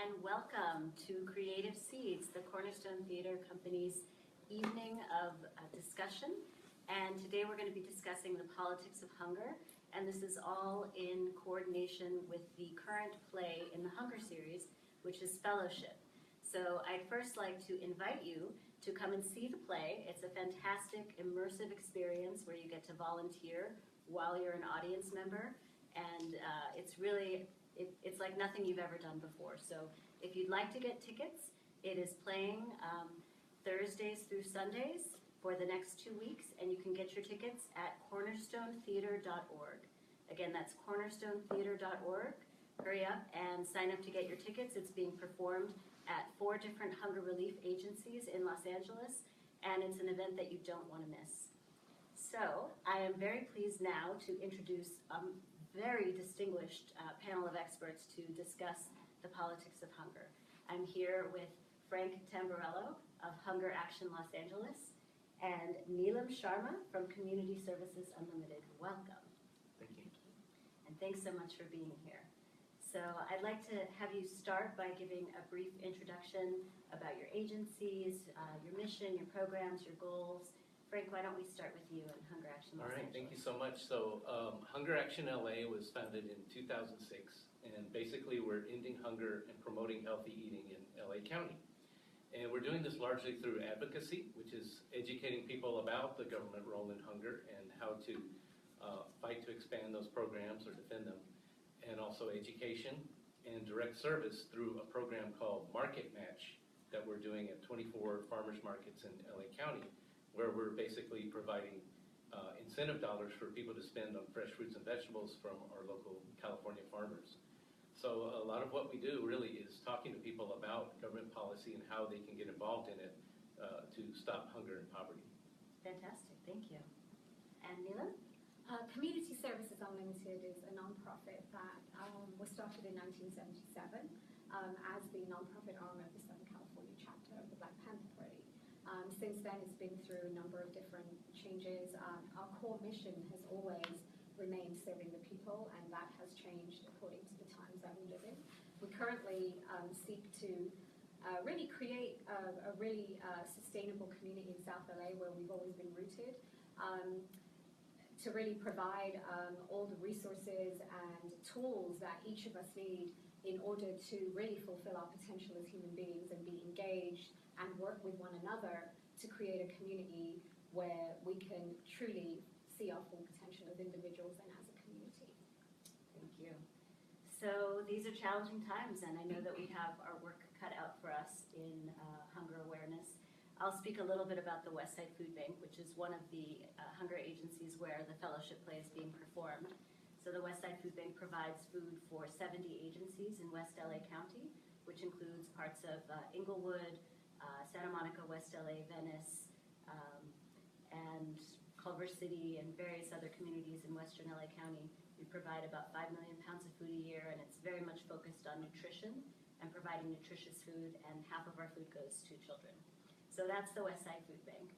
and welcome to Creative Seeds, the Cornerstone Theater Company's evening of discussion. And today we're going to be discussing the politics of hunger, and this is all in coordination with the current play in the Hunger series, which is Fellowship. So I'd first like to invite you to come and see the play. It's a fantastic, immersive experience where you get to volunteer while you're an audience member, and it's really it's like nothing you've ever done before. So if you'd like to get tickets, it is playing Thursdays through Sundays for the next 2 weeks, and you can get your tickets at cornerstonetheater.org. Again, that's cornerstonetheater.org. Hurry up and sign up to get your tickets. It's being performed at 4 different hunger relief agencies in Los Angeles, and it's an event that you don't want to miss. So I am very pleased now to introduce very distinguished panel of experts to discuss the politics of hunger. I'm here with Frank Tamburello of Hunger Action Los Angeles and Neelam Sharma from Community Services Unlimited. Welcome. Thank you. And thanks so much for being here. So I'd like to have you start by giving a brief introduction about your agencies, your mission, your programs, your goals. Frank, why don't we start with you and Hunger Action Los Angeles? All right, thank you so much. So Hunger Action LA was founded in 2006, and basically we're ending hunger and promoting healthy eating in LA County. And we're doing this largely through advocacy, which is educating people about the government role in hunger and how to fight to expand those programs or defend them, and also education and direct service through a program called Market Match that we're doing at 24 farmers markets in LA County, where we're basically providing incentive dollars for people to spend on fresh fruits and vegetables from our local California farmers. So a lot of what we do really is talking to people about government policy and how they can get involved in it to stop hunger and poverty. Fantastic, thank you. And Neelam? Community Services Unlimited is a nonprofit that was started in 1977 as the nonprofit arm of the Southern California chapter of the Black Panther Party. Since then, it's been through a number of different changes. Our core mission has always remained serving the people, and that has changed according to the times that we live in. We currently seek to really create a really sustainable community in South LA where we've always been rooted, to really provide all the resources and tools that each of us need in order to really fulfill our potential as human beings and be engaged and work with one another to create a community where we can truly see our full potential as individuals and as a community. Thank you. So these are challenging times, and I know that we have our work cut out for us in hunger awareness. I'll speak a little bit about the West Side Food Bank, which is one of the hunger agencies where the fellowship play is being performed. So the West Side Food Bank provides food for 70 agencies in West LA County, which includes parts of Inglewood, Santa Monica, West LA, Venice, and Culver City, and various other communities in Western LA County. We provide about 5 million pounds of food a year, and it's very much focused on nutrition and providing nutritious food, and half of our food goes to children. So that's the West Side Food Bank.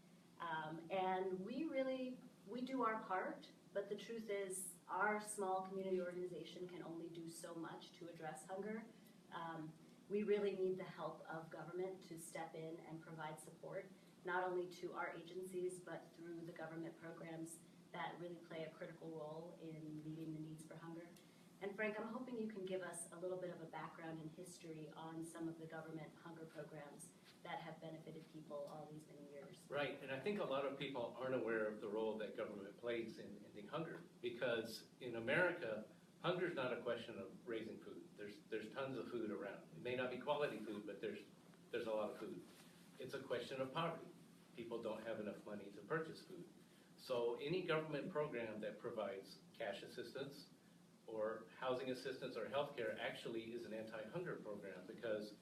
And we do our part, but the truth is our small community organization can only do so much to address hunger. We really need the help of government to step in and provide support, not only to our agencies, but through the government programs that really play a critical role in meeting the needs for hunger. And Frank, I'm hoping you can give us a little bit of a background and history on some of the government hunger programs that have benefited people all these many years. Right, and I think a lot of people aren't aware of the role that government plays in ending hunger, because in America, hunger is not a question of raising food. There's tons of food around. It may not be quality food, but there's a lot of food. It's a question of poverty. People don't have enough money to purchase food. So any government program that provides cash assistance or housing assistance or healthcare actually is an anti-hunger program, because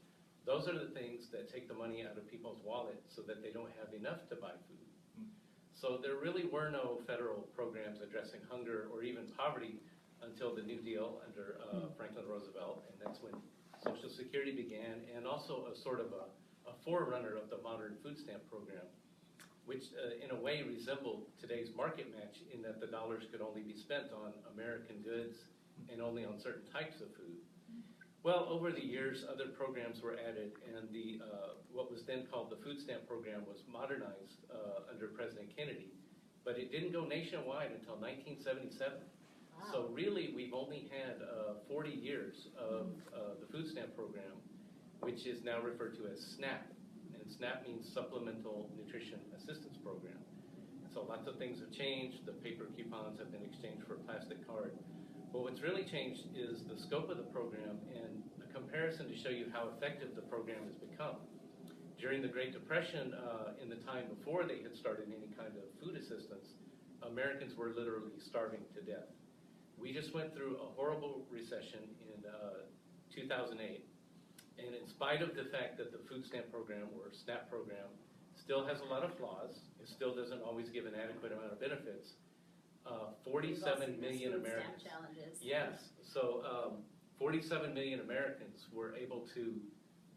those are the things that take the money out of people's wallets so that they don't have enough to buy food. So there really were no federal programs addressing hunger or even poverty until the New Deal under Franklin Roosevelt, and that's when Social Security began, and also a sort of a forerunner of the modern food stamp program, which in a way resembled today's Market Match in that the dollars could only be spent on American goods and only on certain types of food. Well, over the years, other programs were added, and the what was then called the food stamp program was modernized under President Kennedy, but it didn't go nationwide until 1977. Wow. So really, we've only had 40 years of the food stamp program, which is now referred to as SNAP, and SNAP means Supplemental Nutrition Assistance Program. So lots of things have changed. The paper coupons have been exchanged for a plastic card. But what's really changed is the scope of the program and a comparison to show you how effective the program has become. During the Great Depression, in the time before they had started any kind of food assistance, Americans were literally starving to death. We just went through a horrible recession in 2008, and in spite of the fact that the food stamp program or SNAP program still has a lot of flaws, it still doesn't always give an adequate amount of benefits. 47 million Americans. Yes, so 47 million Americans were able to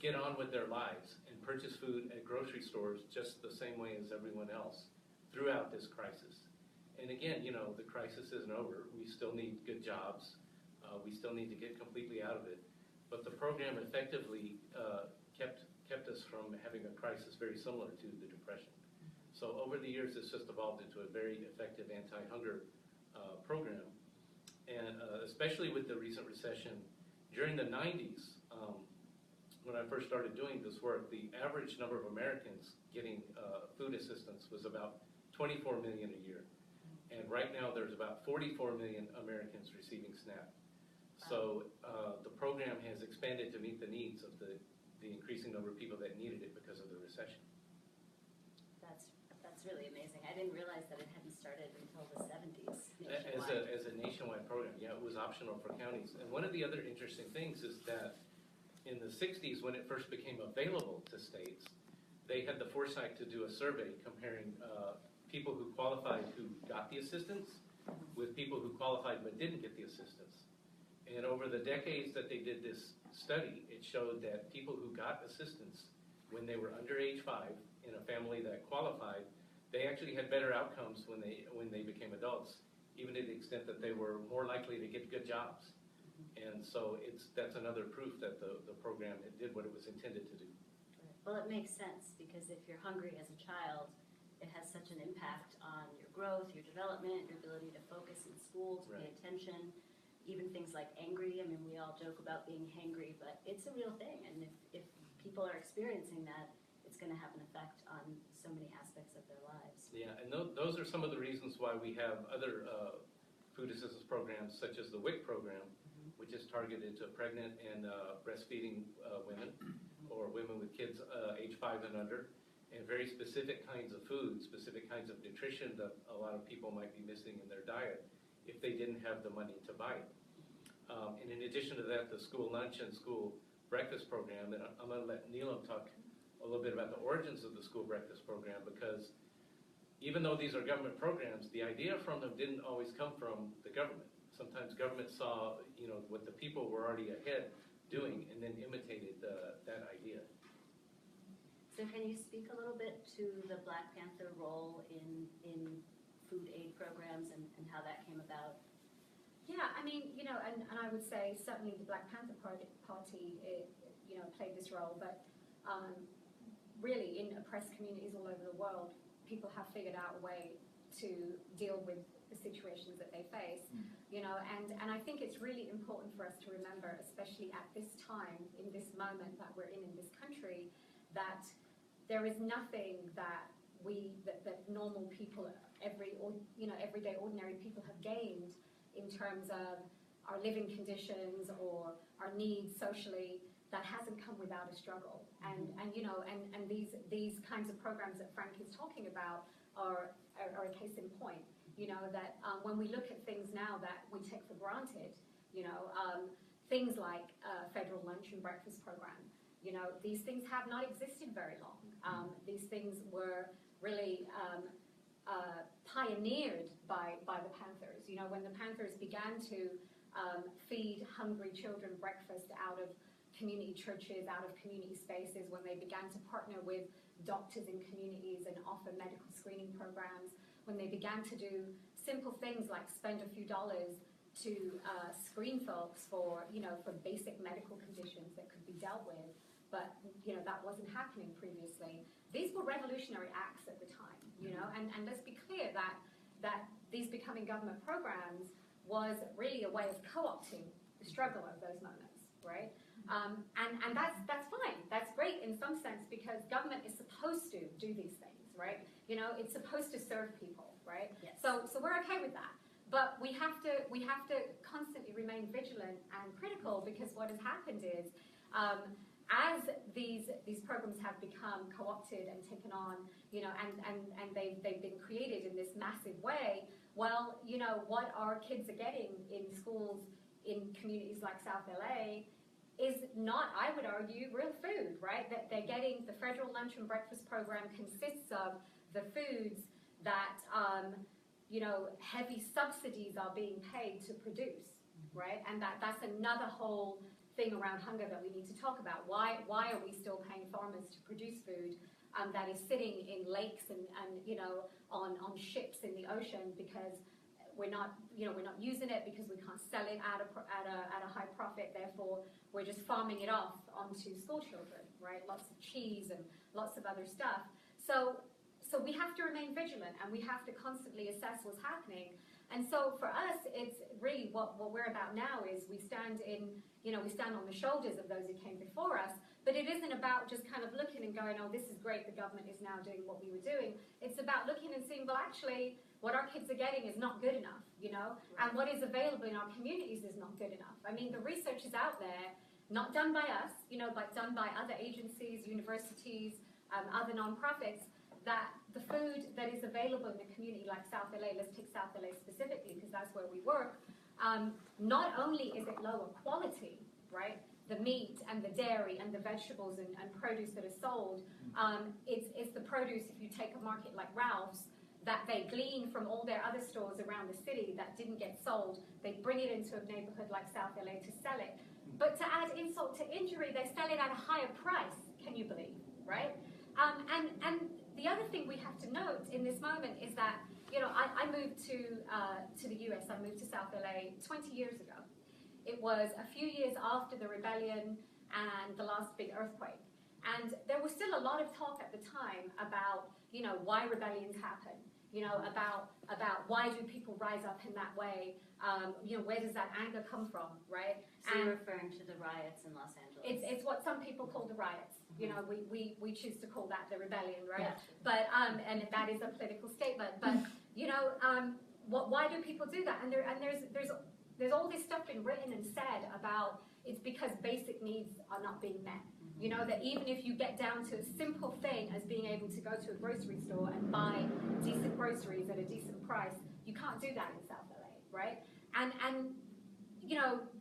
get on with their lives and purchase food at grocery stores just the same way as everyone else throughout this crisis. And again, you know, the crisis isn't over. We still need good jobs. We still need to get completely out of it. But the program effectively kept us from having a crisis very similar to the Depression. So over the years, it's just evolved into a very effective anti-hunger program. And especially with the recent recession, during the 90s, when I first started doing this work, the average number of Americans getting food assistance was about 24 million a year. And right now, there's about 44 million Americans receiving SNAP. So the program has expanded to meet the needs of the increasing number of people that needed it because of the recession. That's really amazing. I didn't realize that it hadn't started until the 70s As a nationwide program, yeah, it was optional for counties. And one of the other interesting things is that in the 60s, when it first became available to states, they had the foresight to do a survey comparing people who qualified who got the assistance with people who qualified but didn't get the assistance. And over the decades that they did this study, it showed that people who got assistance when they were under age 5 in a family that qualified, they actually had better outcomes when they became adults, even to the extent that they were more likely to get good jobs. And so that's another proof that the program did what it was intended to do. Well, it makes sense, because if you're hungry as a child, it has such an impact on your growth, your development, your ability to focus in school, to pay attention, even things like angry. I mean, we all joke about being hangry, but it's a real thing. And if people are experiencing that, it's going to have an effect on so many aspects of their lives. Yeah, and those are some of the reasons why we have other food assistance programs, such as the WIC program, which is targeted to pregnant and breastfeeding women or women with kids age 5 and under, and very specific kinds of food, specific kinds of nutrition that a lot of people might be missing in their diet if they didn't have the money to buy it. And in addition to that, the school lunch and school breakfast program, and I'm going to let Neelam talk a little bit about the origins of the school breakfast program, because even though these are government programs, the idea from them didn't always come from the government. Sometimes government saw, you know, what the people were already ahead doing and then imitated that idea. So can you speak a little bit to the Black Panther role in food aid programs and how that came about? Yeah, I mean, you know, and I would say certainly the Black Panther Party, you know, played this role, but really in oppressed communities all over the world, people have figured out a way to deal with the situations that they face, you know, and I think it's really important for us to remember, especially at this time, in this moment that we're in this country, that there is nothing that that normal people, everyday ordinary people have gained in terms of our living conditions or our needs socially that hasn't come without a struggle. And you know, and these kinds of programs that Frank is talking about are a case in point. You know, that when we look at things now that we take for granted, you know, things like federal lunch and breakfast program, you know, these things have not existed very long. These things were really pioneered by the Panthers. You know, when the Panthers began to feed hungry children breakfast out of community churches, out of community spaces, when they began to partner with doctors in communities and offer medical screening programs, when they began to do simple things like spend a few dollars to screen folks for, you know, for basic medical conditions dealt with, but that wasn't happening previously. These were revolutionary acts at the time, and let's be clear that these becoming government programs was really a way of co-opting the struggle of those moments, right? And that's fine. That's great in some sense, because government is supposed to do these things, right? It's supposed to serve people, right? Yes. So we're okay with that. But we have to constantly remain vigilant and critical, because what has happened is, as these programs have become co-opted and taken on, and they've been created in this massive way, well, what our kids are getting in schools in communities like South LA is not, I would argue, real food, right? That they're getting, the federal lunch and breakfast program consists of the foods that heavy subsidies are being paid to produce, right? And that's another whole thing around hunger that we need to talk about. Why are we still paying farmers to produce food that is sitting in lakes and on ships in the ocean, because we're not using it, because we can't sell it at a high profit, therefore we're just farming it off onto school children, right? Lots of cheese and lots of other stuff. So we have to remain vigilant, and we have to constantly assess what's happening. And so for us, it's really what we're about now is we stand on the shoulders of those who came before us, but it isn't about just kind of looking and going, oh, this is great, the government is now doing what we were doing. It's about looking and seeing, well, actually, what our kids are getting is not good enough, and what is available in our communities is not good enough. I mean, the research is out there, not done by us, but done by other agencies, universities, other nonprofits, that the food that is available in a community like South LA, let's take South LA specifically because that's where we work, not only is it lower quality, right? The meat and the dairy and the vegetables and produce that are sold, it's the produce, if you take a market like Ralph's, that they glean from all their other stores around the city that didn't get sold. They bring it into a neighborhood like South LA to sell it. But to add insult to injury, they sell it at a higher price, can you believe, right? And the other thing we have to note in this moment is that, I moved to the US, I moved to South LA 20 years ago. It was a few years after the rebellion and the last big earthquake. And there was still a lot of talk at the time about, why rebellions happen, about why do people rise up in that way, where does that anger come from, right? So you're referring to the riots in Los Angeles. It's what some people call the riots. We choose to call that the rebellion, right? Yeah. But and that is a political statement. But why do people do that? And there's all this stuff been written and said about it's because basic needs are not being met. That even if you get down to a simple thing as being able to go to a grocery store and buy decent groceries at a decent price, you can't do that in South LA, right? And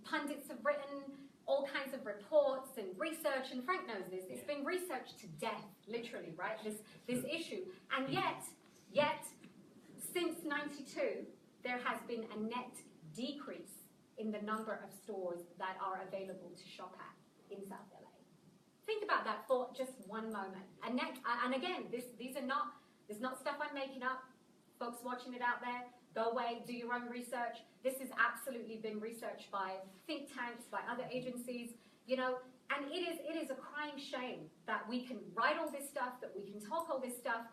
pundits have written all kinds of reports and research, and Frank knows this. It's been researched to death, literally, right? This issue, and yet, since '92, there has been a net decrease in the number of stores that are available to shop at in South LA. Think about that for just one moment. And again, these are not stuff I'm making up. Folks watching it out there, go away, do your own research. This has absolutely been researched by think tanks, by other agencies, and it is a crying shame that we can write all this stuff, that we can talk all this stuff,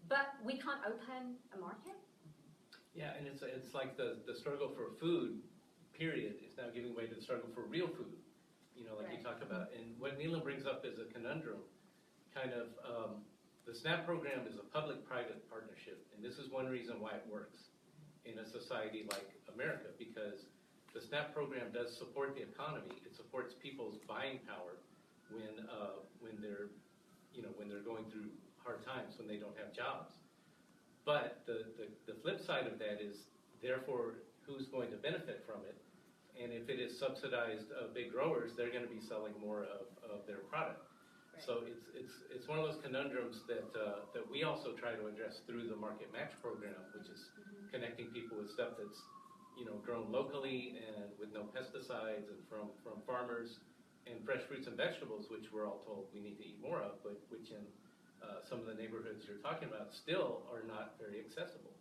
but we can't open a market. Yeah, and it's like the struggle for food, period, is now giving way to the struggle for real food. Like Right. you talk about. And what Neelam brings up is a conundrum. The SNAP program is a public-private partnership, and this is one reason why it works in a society like America, because the SNAP program does support the economy. It supports people's buying power when they're going through hard times, when they don't have jobs. But the flip side of that is, therefore, who's going to benefit from it? And if it is subsidized big growers, they're going to be selling more of their product. Right. So it's one of those conundrums that we also try to address through the Market Match program, which is connecting people with stuff that's grown locally and with no pesticides and from farmers, and fresh fruits and vegetables, which we're all told we need to eat more of, but which in some of the neighborhoods you're talking about still are not very accessible.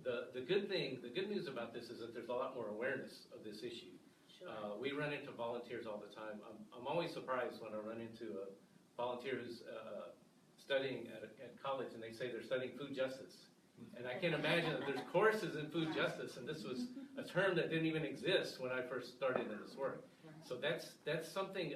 The good news about this is that there's a lot more awareness of this issue. Sure. We run into volunteers all the time. I'm always surprised when I run into a volunteer who's studying at college and they say they're studying food justice. And I can imagine that there's courses in food justice, and this was a term that didn't even exist when I first started in this work. So that's something,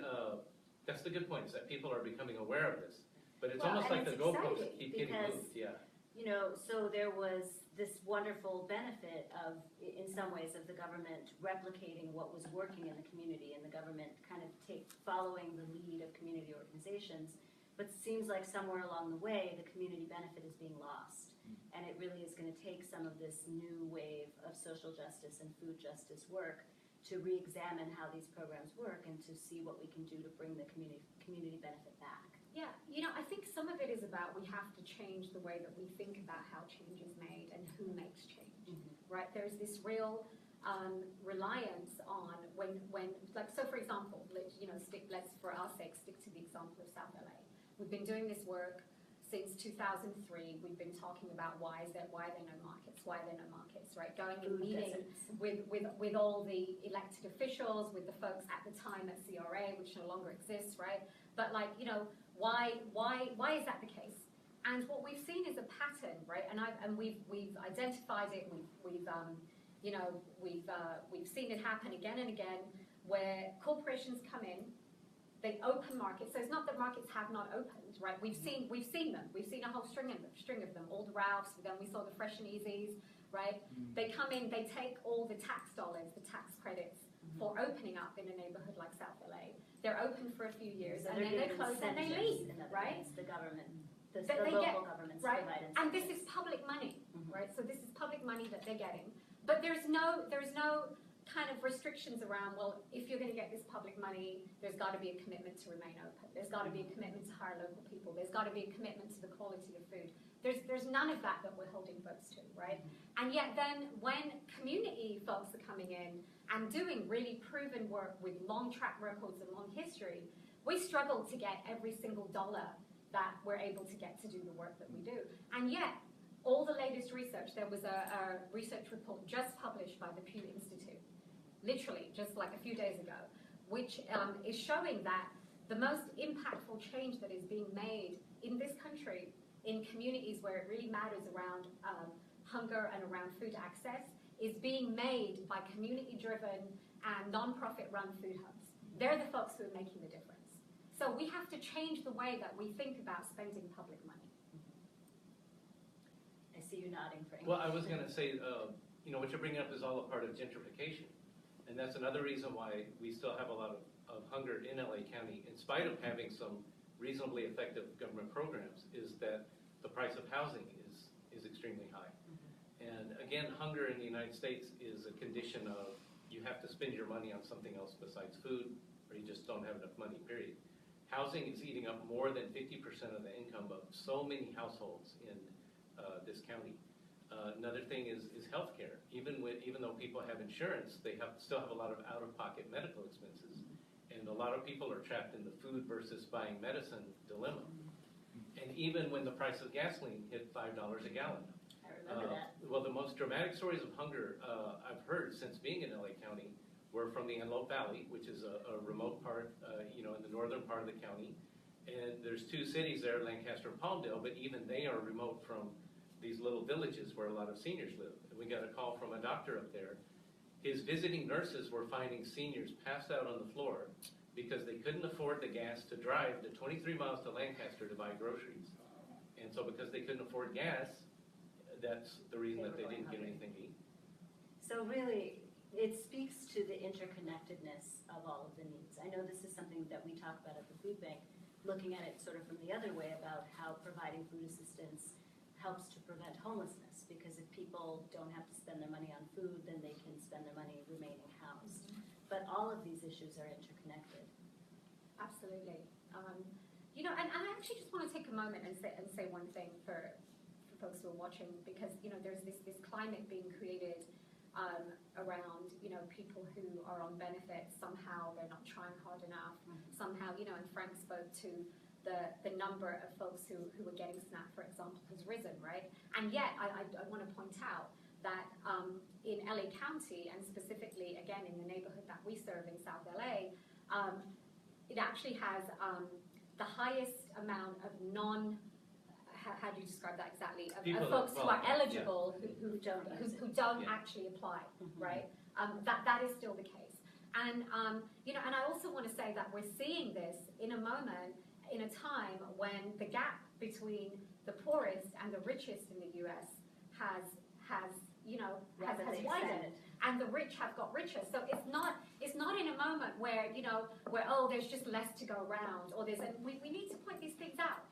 that's the good point, is that people are becoming aware of this. But it's almost like the goalposts keep getting moved. Yeah. You know, so there was this wonderful benefit of, in some ways, of the government replicating what was working in the community, and the government kind of following the lead of community organizations. But it seems like somewhere along the way, the community benefit is being lost. And it really is going to take some of this new wave of social justice and food justice work to re-examine how these programs work and to see what we can do to bring the community benefit back. Yeah, you know, I think some of it is about we have to change the way that we think about how change is made and who makes change, right? There's this real reliance on when, like, so for example, let's for our sake stick to the example of South LA. We've been doing this work since 2003. We've been talking about why there are no markets, right? Going and meeting with all the elected officials, with the folks at the time at CRA, which no longer exists, right? But like, you know, why is that the case? And what we've seen is a pattern, right? And we've identified it. We've seen it happen again and again, where corporations come in, they open markets. So it's not that markets have not opened, right? We've seen them. We've seen a whole string of them. All the Ralphs. Then we saw the Fresh and Easies, right? They come in. They take all the tax dollars, the tax credits for opening up in a neighborhood like South LA. They're open for a few years, and then they close and they leave, right? The government, the local governments right? provide incentives. And this is public money, right? So this is public money that they're getting. But there's no kind of restrictions around, well, if you're going to get this public money, there's got to be a commitment to remain open. There's got to be a commitment to hire local people. There's got to be a commitment to the quality of food. There's none of that we're holding folks to, right? And yet then when community folks are coming in and doing really proven work with long track records and long history, we struggle to get every single dollar that we're able to get to do the work that we do. And yet, all the latest research, there was a research report just published by the Pew Institute, literally just like a few days ago, which is showing that the most impactful change that is being made in this country in communities where it really matters around hunger and around food access is being made by community-driven and non-profit-run food hubs. They're the folks who are making the difference. So we have to change the way that we think about spending public money. I see you nodding, Frank. Well, I was going to say, you know, what you're bringing up is all a part of gentrification. And that's another reason why we still have a lot of hunger in LA County, in spite of having some reasonably effective government programs, is that the price of housing is extremely high. And again, hunger in the United States is a condition of you have to spend your money on something else besides food, or you just don't have enough money, period. Housing is eating up more than 50% of the income of so many households in this county. Another thing is healthcare. Even though people have insurance, they still have a lot of out-of-pocket medical expenses. And a lot of people are trapped in the food versus buying medicine dilemma. And even when the price of gasoline hit $5 a gallon. I remember that. Well, the most dramatic stories of hunger I've heard since being in LA County were from the Antelope Valley, which is a remote part, you know, in the northern part of the county. And there's two cities there, Lancaster and Palmdale, but even they are remote from these little villages where a lot of seniors live. And we got a call from a doctor up there. His visiting nurses were finding seniors passed out on the floor because they couldn't afford the gas to drive the 23 miles to Lancaster to buy groceries. And so because they couldn't afford gas, that's the reason that they didn't get anything to eat. So really, it speaks to the interconnectedness of all of the needs. I know this is something that we talk about at the food bank, looking at it sort of from the other way about how providing food assistance helps to prevent homelessness, because if people don't have to spend their money on food, then they can spend their money remaining housed. But all of these issues are interconnected. Absolutely. You know, and I actually just want to take a moment and say one thing for folks who are watching, because, you know, there's this climate being created around, you know, people who are on benefits. Somehow they're not trying hard enough. Somehow, you know, and Frank spoke to the number of folks who are getting SNAP, for example, has risen, right? And yet, I want to point out that in LA County, and specifically, again, in the neighborhood that we serve in South LA, it actually has the highest amount of how do you describe that exactly? Of folks who are eligible who don't actually apply, right? That is still the case. And, and I also want to say that we're seeing this in a moment, in a time when the gap between the poorest and the richest in the US has widened, and the rich have got richer. So it's not in a moment where, where, oh, there's just less to go around, or we need to point these things out,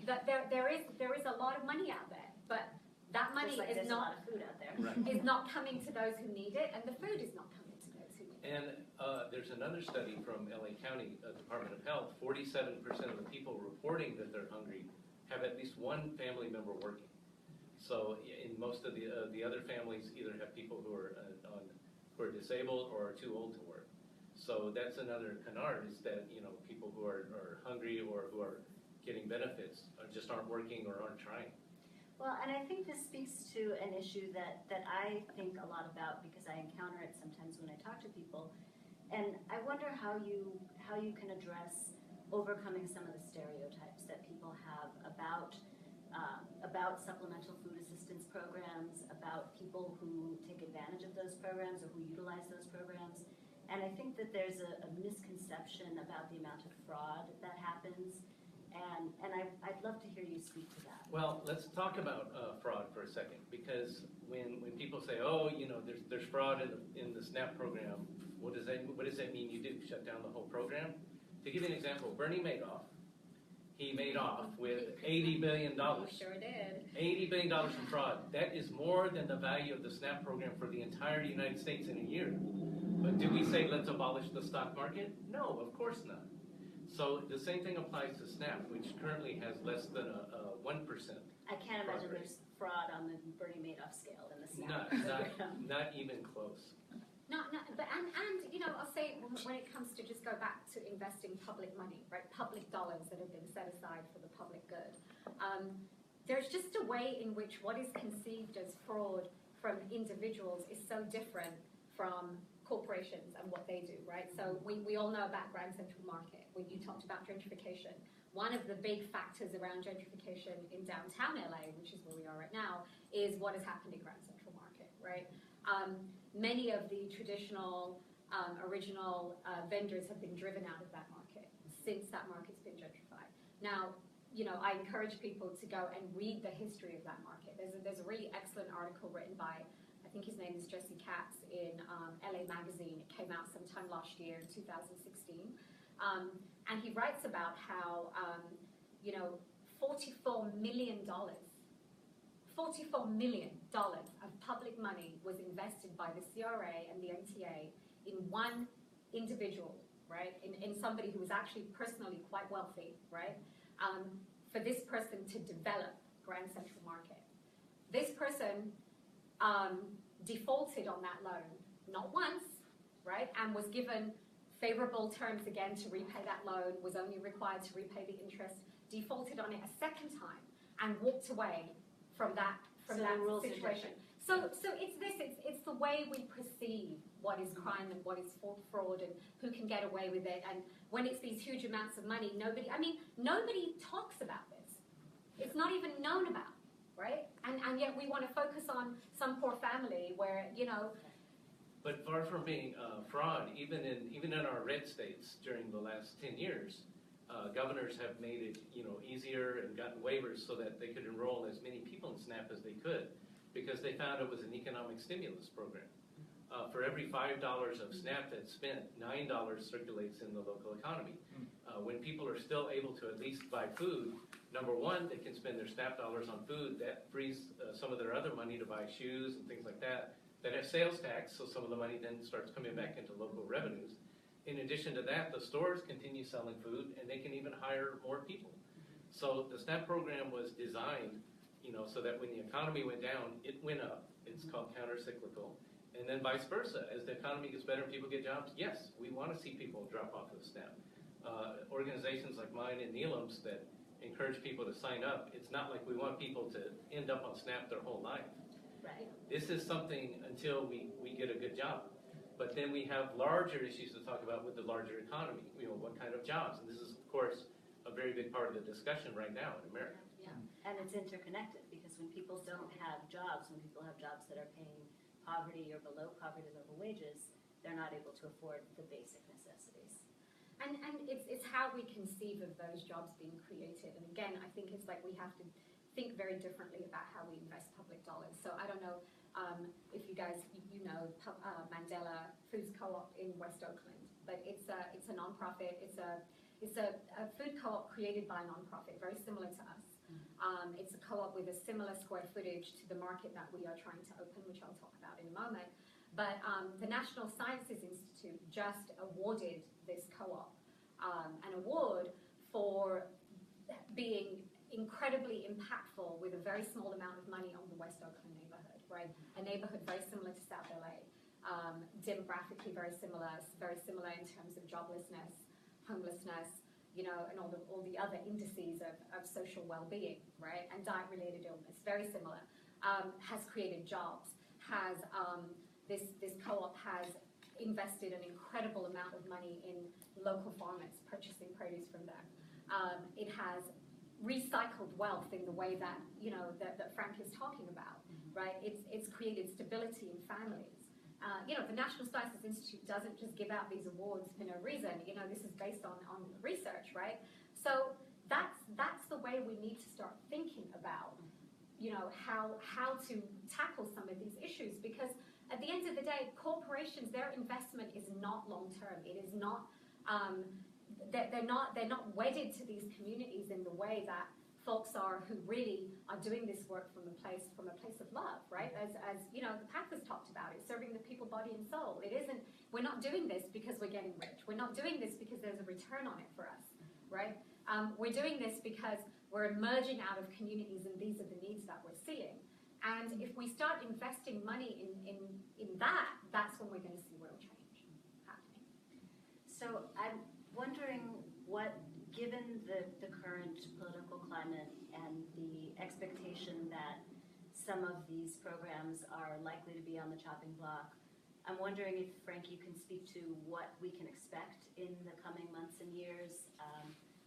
that there is a lot of money out there, but that money is not, a lot of food out there. is not coming to those who need it, and the food is not coming to those who need it. And there's another study from LA County Department of Health. 47% of the people reporting that they're hungry have at least one family member working. So in most of the other families, either have people who are disabled or are too old to work. So that's another canard, is that people who are hungry or who are getting benefits just aren't working or aren't trying. Well, and I think this speaks to an issue that I think a lot about, because I encounter it sometimes when I talk to people, and I wonder how you can address overcoming some of the stereotypes that people have about supplemental food assistance programs, about people who take advantage of those programs or who utilize those programs. And I think that there's a misconception about the amount of fraud that happens, and I'd love to hear you speak to that. Well, let's talk about fraud for a second, because when people say, oh, there's fraud in the SNAP program, what does that mean you do? Shut down the whole program? To give you an example, Bernie Madoff, he made off with $80 billion. Sure did. $80 billion in fraud. That is more than the value of the SNAP program for the entire United States in a year. But do we say let's abolish the stock market? No, of course not. So the same thing applies to SNAP, which currently has less than a 1%. I can't imagine there's fraud on the Bernie Madoff scale in the SNAP program. Not even close. No, but I'll say when it comes to just go back to investing public money, right? Public dollars that have been set aside for the public good. There's just a way in which what is conceived as fraud from individuals is so different from corporations and what they do, right? So we all know about Grand Central Market when you talked about gentrification. One of the big factors around gentrification in downtown LA, which is where we are right now, is what has happened in Grand Central Market, right? Many of the traditional original vendors have been driven out of that market since that market's been gentrified. Now, I encourage people to go and read the history of that market. There's a really excellent article written by, I think his name is Jesse Katz, in LA Magazine. It came out sometime last year, 2016. And he writes about how, $44 million of public money was invested by the CRA and the MTA in one individual, right? In somebody who was actually personally quite wealthy, right? For this person to develop Grand Central Market. This person defaulted on that loan, not once, right? And was given favorable terms again to repay that loan, was only required to repay the interest, defaulted on it a second time, and walked away from that situation. So it's the way we perceive what is crime and what is fraud and who can get away with it. And when it's these huge amounts of money, nobody talks about this. It's not even known about, right? And yet we want to focus on some poor family where, But far from being fraud, even in our red states during the last 10 years, governors have made it easier and gotten waivers so that they could enroll as many people in SNAP as they could, because they found it was an economic stimulus program. For every $5 of SNAP that's spent, $9 circulates in the local economy. When people are still able to at least buy food, number one, they can spend their SNAP dollars on food. That frees some of their other money to buy shoes and things like that. That have sales tax, so some of the money then starts coming back into local revenues. In addition to that, the stores continue selling food, and they can even hire more people. So the SNAP program was designed, so that when the economy went down, it went up. It's called counter-cyclical. And then vice versa. As the economy gets better and people get jobs, yes, we want to see people drop off of SNAP. Organizations like mine and Neelam's that encourage people to sign up, it's not like we want people to end up on SNAP their whole life. Right. This is something until we get a good job. But then we have larger issues to talk about with the larger economy. What kind of jobs? And this is, of course, a very big part of the discussion right now in America. Yeah, and it's interconnected because when people don't have jobs, when people have jobs that are paying poverty or below poverty level wages, they're not able to afford the basic necessities. And it's how we conceive of those jobs being created. And again, I think it's like we have to think very differently about how we invest public dollars. So I don't know if you guys, Mandela Foods Co-op in West Oakland, but it's a nonprofit. It's a food co-op created by a nonprofit, very similar to us. It's a co-op with a similar square footage to the market that we are trying to open, which I'll talk about in a moment. But the National Sciences Institute just awarded this co-op an award for being incredibly impactful with a very small amount of money on the West Oakland neighborhood, right? A neighborhood very similar to South LA, demographically very similar in terms of joblessness, homelessness, and all the other indices of social well-being, right? And diet-related illness, very similar. Has created jobs, this co-op has invested an incredible amount of money in local farmers, purchasing produce from them. It has recycled wealth in the way that that Frank is talking about, right? It's created stability in families. The National Sciences Institute doesn't just give out these awards for no reason. This is based on research, right? So that's the way we need to start thinking about, how to tackle some of these issues, because at the end of the day, corporations, their investment is not long term. It is not. They're not wedded to these communities in the way that folks are who really are doing this work from a place of love, right? As the path has talked about, it's serving the people, body and soul. It isn't. We're not doing this because we're getting rich. We're not doing this because there's a return on it for us, right? We're doing this because we're emerging out of communities, and these are the needs that we're seeing. And if we start investing money in that, that's when we're going to see real change happening. So I'm wondering what, given the current political climate and the expectation that some of these programs are likely to be on the chopping block, I'm wondering if, Frank, you can speak to what we can expect in the coming months and years,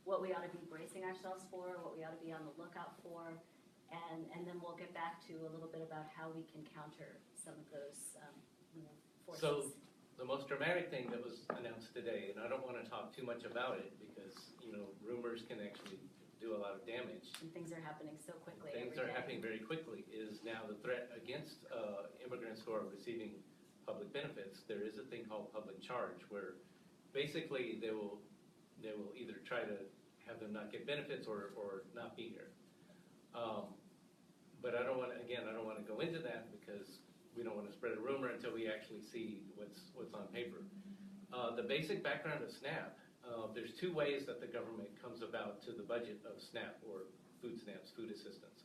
what we ought to be bracing ourselves for, what we ought to be on the lookout for, and then we'll get back to a little bit about how we can counter some of those forces. So the most dramatic thing that was announced today, and I don't want to talk too much about it because, rumors can actually do a lot of damage. And things are happening so quickly. Things are happening very quickly, is now the threat against immigrants who are receiving public benefits. There is a thing called public charge where basically they will either try to have them not get benefits or not be here. But I don't want to go into that because we don't want to spread a rumor until we actually see what's on paper. The basic background of SNAP, there's two ways that the government comes about to the budget of SNAP, or food stamps, food assistance.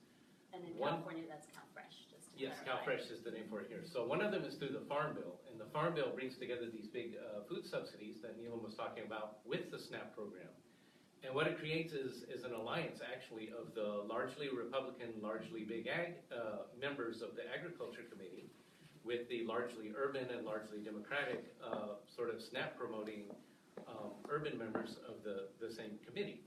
And in California, that's CalFresh. Yes, CalFresh is the name for it here. So one of them is through the Farm Bill, and the Farm Bill brings together these big food subsidies that Neelam was talking about with the SNAP program. And what it creates is an alliance, actually, of the largely Republican, largely big ag members of the Agriculture Committee with the largely urban and largely Democratic sort of SNAP promoting urban members of the same committee.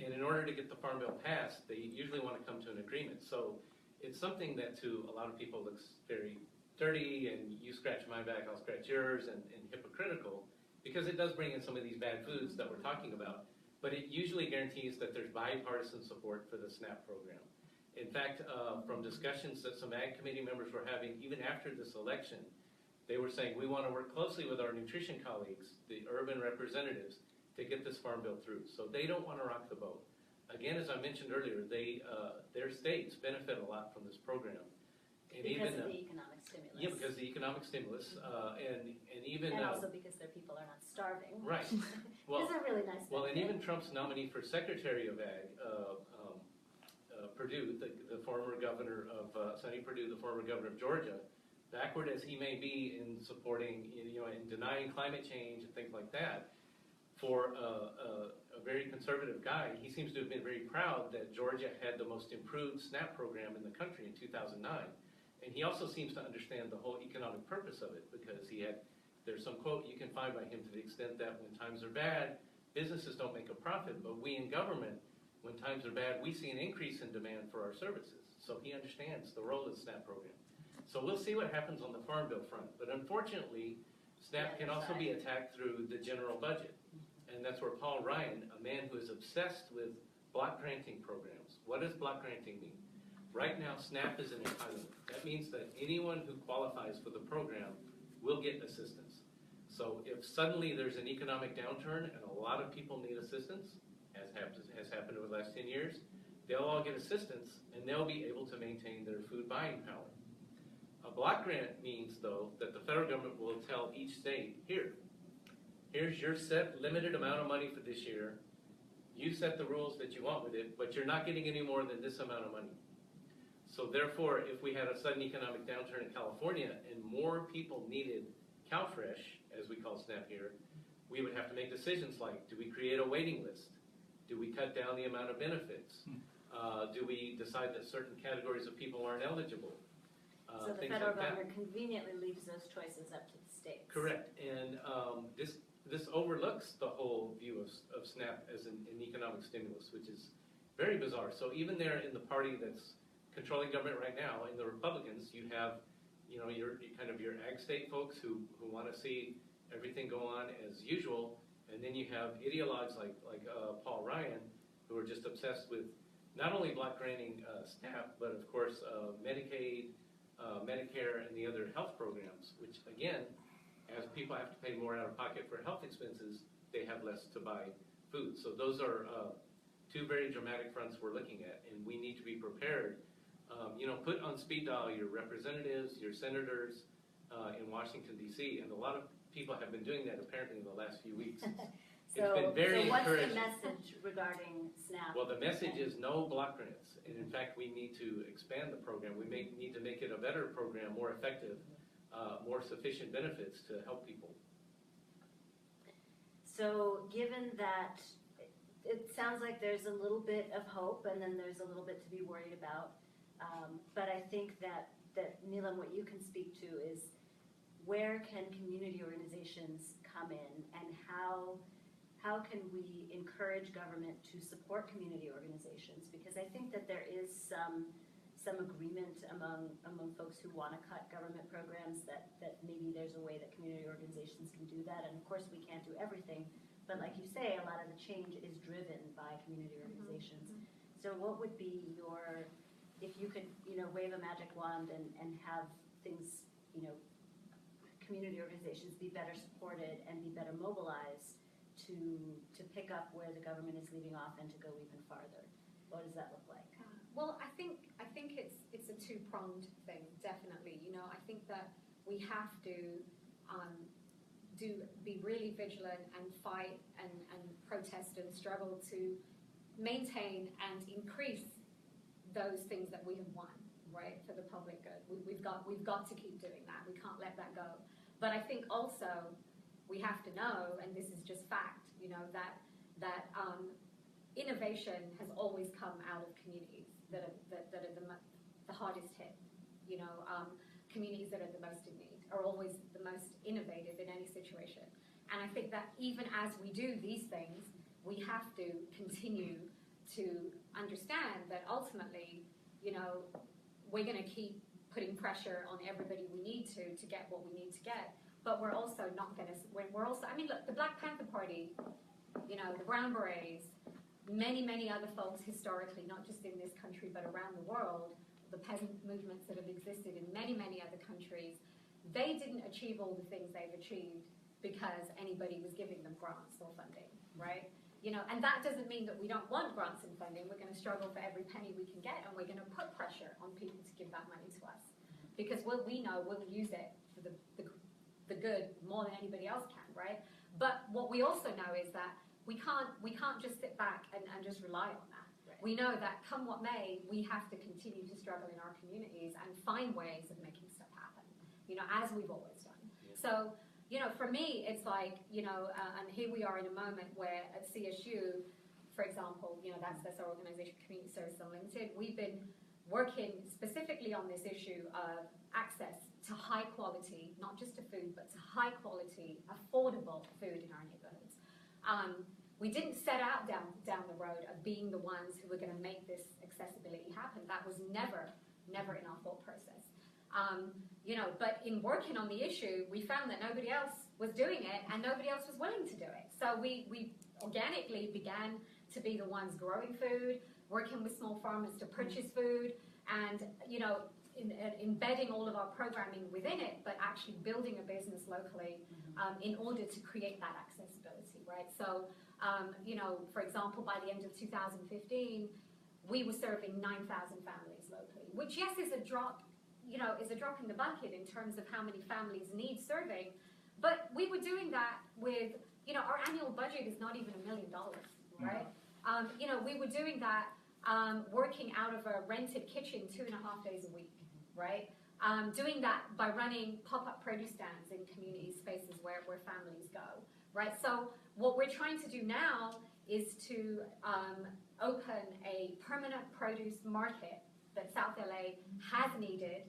And in order to get the Farm Bill passed, they usually want to come to an agreement. So it's something that to a lot of people looks very dirty, and you scratch my back, I'll scratch yours, and hypocritical, because it does bring in some of these bad foods that we're talking about. But it usually guarantees that there's bipartisan support for the SNAP program. In fact, from discussions that some ag committee members were having, even after this election, they were saying, we want to work closely with our nutrition colleagues, the urban representatives, to get this Farm Bill through. So they don't want to rock the boat. Again, as I mentioned earlier, their states benefit a lot from this program. And because of the economic stimulus. Yeah, because the economic stimulus, and even... And also because their people are not starving. Right. Well, these are really nice well, and even Trump's nominee for Secretary of Ag, Perdue, the former governor of, Sonny Perdue, the former governor of Georgia, backward as he may be in supporting, in denying climate change and things like that, for a very conservative guy, he seems to have been very proud that Georgia had the most improved SNAP program in the country in 2009. And he also seems to understand the whole economic purpose of it, because there's some quote you can find by him to the extent that when times are bad, businesses don't make a profit, but we in government, when times are bad, we see an increase in demand for our services. So he understands the role of the SNAP program. So we'll see what happens on the Farm Bill front. But unfortunately, SNAP can also be attacked through the general budget. And that's where Paul Ryan, a man who is obsessed with block granting programs. What does block granting mean? Right now, SNAP is an entitlement. That means that anyone who qualifies for the program will get assistance. So if suddenly there's an economic downturn and a lot of people need assistance, as has happened over the last 10 years, they'll all get assistance and they'll be able to maintain their food buying power. A block grant means, though, that the federal government will tell each state, here's your set limited amount of money for this year. You set the rules that you want with it, but you're not getting any more than this amount of money. So therefore, if we had a sudden economic downturn in California and more people needed CalFresh, as we call SNAP here, we would have to make decisions like, do we create a waiting list? Do we cut down the amount of benefits? Do we decide that certain categories of people aren't eligible? So the federal government conveniently leaves those choices up to the states. Correct. And this overlooks the whole view of SNAP as an economic stimulus, which is very bizarre. So even there in the party that's controlling government right now, in the Republicans, you have, your ag state folks who want to see everything go on as usual, and then you have ideologues like Paul Ryan, who are just obsessed with not only block granting SNAP, but of course Medicaid, Medicare, and the other health programs, which again, as people have to pay more out of pocket for health expenses, they have less to buy food. So those are two very dramatic fronts we're looking at, and we need to be prepared. Put on speed dial your representatives, your senators in Washington, D.C., and a lot of people have been doing that apparently in the last few weeks. So, it's been very what's encouraging. the message regarding SNAP? Well, the message is no block grants. And in fact, we need to expand the program. We need to make it a better program, more effective, more sufficient benefits to help people. So given that it sounds like there's a little bit of hope and then there's a little bit to be worried about, but I think that Neelam, what you can speak to is where can community organizations come in, and how can we encourage government to support community organizations? Because I think that there is some agreement among folks who want to cut government programs that maybe there's a way that community organizations can do that. And of course we can't do everything, but like you say, a lot of the change is driven by community organizations. So what would be if you could, wave a magic wand and have things, community organizations be better supported and be better mobilized to pick up where the government is leaving off and to go even farther? What does that look like? Well, I think it's a two-pronged thing, definitely. I think that we have to be really vigilant and fight and protest and struggle to maintain and increase those things that we have won, right, for the public good. We've got to keep doing that. We can't let that go. But I think also we have to know, and this is just fact, that innovation has always come out of communities that are the hardest hit. Communities that are the most in need are always the most innovative in any situation. And I think that even as we do these things, we have to continue to understand that ultimately, we're going to keep putting pressure on everybody we need to get what we need to get. But we're also not going to, look, the Black Panther Party, the Brown Berets, many other folks historically, not just in this country, but around the world, the peasant movements that have existed in many other countries, they didn't achieve all the things they've achieved because anybody was giving them grants or funding, right? And that doesn't mean that we don't want grants and funding. We're going to struggle for every penny we can get, and we're going to put pressure on people to give that money to us. Because we know we'll use it for the good more than anybody else can, right? But what we also know is that we can't just sit back and just rely on that. Right. We know that come what may, we have to continue to struggle in our communities and find ways of making stuff happen, as we've always done. Yeah. So, for me, it's like, and here we are in a moment where at CSU, for example, that's our organization, Community Service Unlimited, we've working specifically on this issue of access to high quality, not just to food, but to high quality, affordable food in our neighborhoods. We didn't set out down the road of being the ones who were going to make this accessibility happen. That was never in our thought process. But in working on the issue, we found that nobody else was doing it and nobody else was willing to do it. So we organically began to be the ones growing food, working with small farmers to purchase food, and embedding all of our programming within it, but actually building a business locally in order to create that accessibility, right? So, for example, by the end of 2015, we were serving 9,000 families locally, which, yes, is a drop in the bucket in terms of how many families need serving, but we were doing that with, our annual budget is not even $1 million, right? We were doing that working out of a rented kitchen 2.5 days a week, right? Doing that by running pop-up produce stands in community spaces where families go, right? So what we're trying to do now is to open a permanent produce market that South LA has needed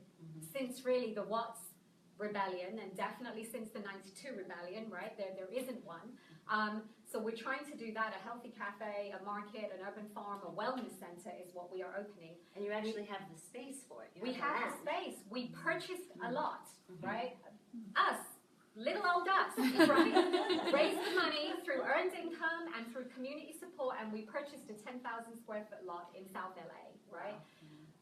since really the Watts rebellion, and definitely since the 92 rebellion, right? There isn't one. So we're trying to do that. A healthy cafe, a market, an urban farm, a wellness center is what we are opening. And you actually have the space for it. We have the space. We purchased a lot, right? Us, little old us, right? Raised the money through earned income and through community support, and we purchased a 10,000 square foot lot in South LA, right?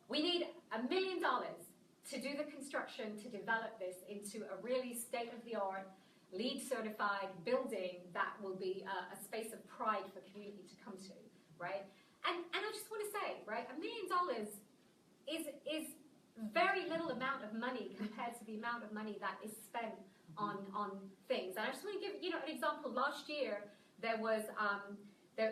We need $1 million to do the construction to develop this into a really state-of-the-art, LEED certified building that will be a space of pride for community to come to, right? And I just want to say, right, $1 million is very little amount of money compared to the amount of money that is spent on things. And I just want to give an example. Last year there was an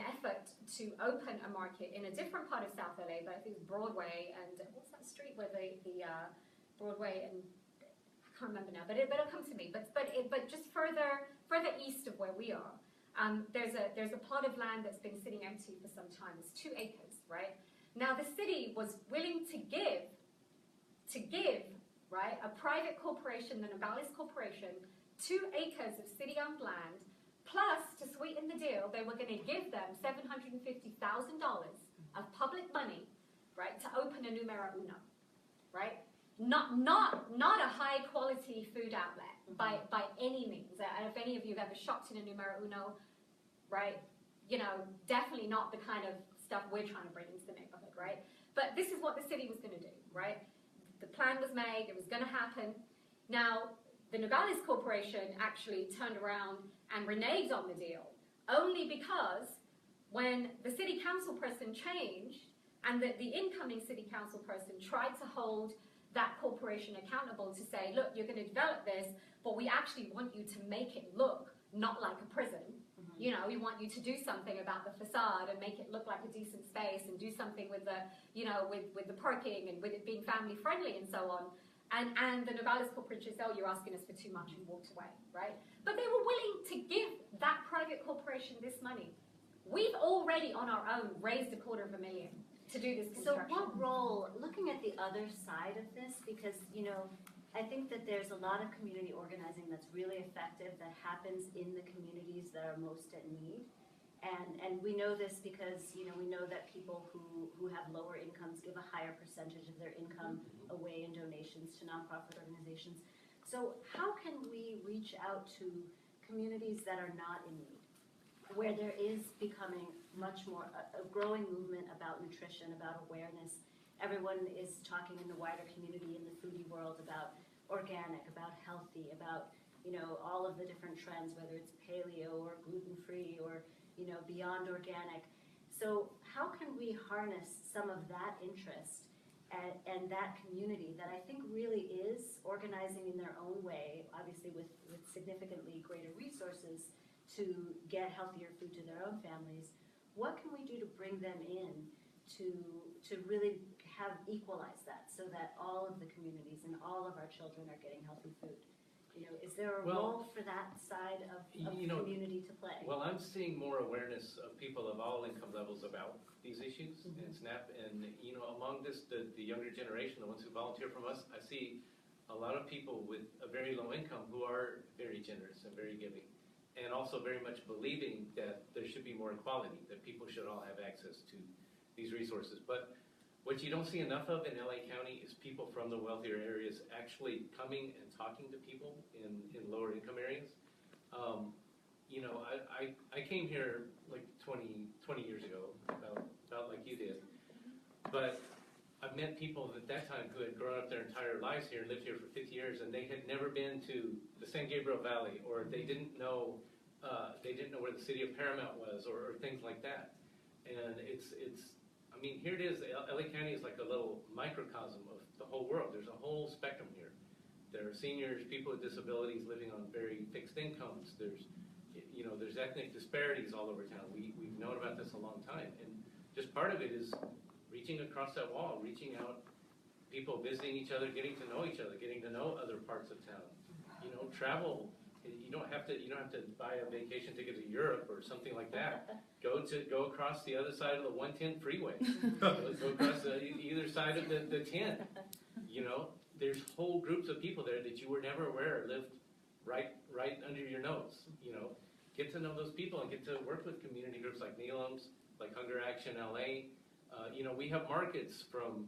effort to open a market in a different part of South LA, but I think it's Broadway and what's that street where the Broadway and I can't remember now, but it'll come to me. But just further east of where we are, there's a plot of land that's been sitting empty for some time. It's 2 acres, right? Now the city was willing to give, right, a private corporation, the Nogales Corporation, 2 acres of city-owned land. Plus, to sweeten the deal, they were going to give them $750,000 of public money, right, to open a Numero Uno, right? Not a high quality food outlet by any means. If any of you have ever shopped in a Numero Uno, right, definitely not the kind of stuff we're trying to bring into the neighborhood, right? But this is what the city was going to do, right? The plan was made, it was going to happen. Now, the Nogales Corporation actually turned around and reneged on the deal, only because when the city council person changed and the incoming city council person tried to hold that corporation accountable to say, look, you're going to develop this, but we actually want you to make it look not like a prison. We want you to do something about the facade and make it look like a decent space and do something with the, with the parking and with it being family friendly and so on. And the Nogales Corporation said, oh, you're asking us for too much, and walked away, right? But they were willing to give that private corporation this money. We've already, on our own, raised $250,000 to do this construction. So what role, looking at the other side of this, because, I think that there's a lot of community organizing that's really effective that happens in the communities that are most at need. And we know this because, we know that people who have lower incomes give a higher percentage of their income away in donations to nonprofit organizations. So how can we reach out to communities that are not in need, where there is becoming much more, a growing movement about nutrition, about awareness? Everyone is talking in the wider community, in the foodie world, about organic, about healthy, about, all of the different trends, whether it's paleo or gluten-free or, beyond organic. So how can we harness some of that interest and that community that I think really is organizing in their own way, obviously with significantly greater resources to get healthier food to their own families? What can we do to bring them in to really equalize that so that all of the communities and all of our children are getting healthy food Is there a Well, role for that side of community to play? Well, I'm seeing more awareness of people of all income levels about these issues Mm-hmm. and SNAP, and among the younger generation, the ones who volunteer from us, I see a lot of people with a very low income who are very generous and very giving, and also very much believing that there should be more equality, that people should all have access to these resources. But what you don't see enough of in LA County is people from the wealthier areas actually coming and talking to people in lower income areas. I came here like 20 years ago, about like you did. But I've met people at that time who had grown up their entire lives here and lived here for 50 years, and they had never been to the San Gabriel Valley, or they didn't know where the city of Paramount was, or things like that. And here it is. LA County is like a little microcosm of the whole world. There's a whole spectrum here. There are seniors, people with disabilities living on very fixed incomes. There's ethnic disparities all over town. We've known about this a long time, and just part of it is reaching across that wall, reaching out, people visiting each other, getting to know each other, getting to know other parts of town. Travel. You don't have to buy a vacation ticket to Europe or something like that. Go across the other side of the 110 freeway. Go across either side of the 10. There's whole groups of people there that you were never aware lived right under your nose. Get to know those people and get to work with community groups like Neelam's, like Hunger Action LA. We have markets from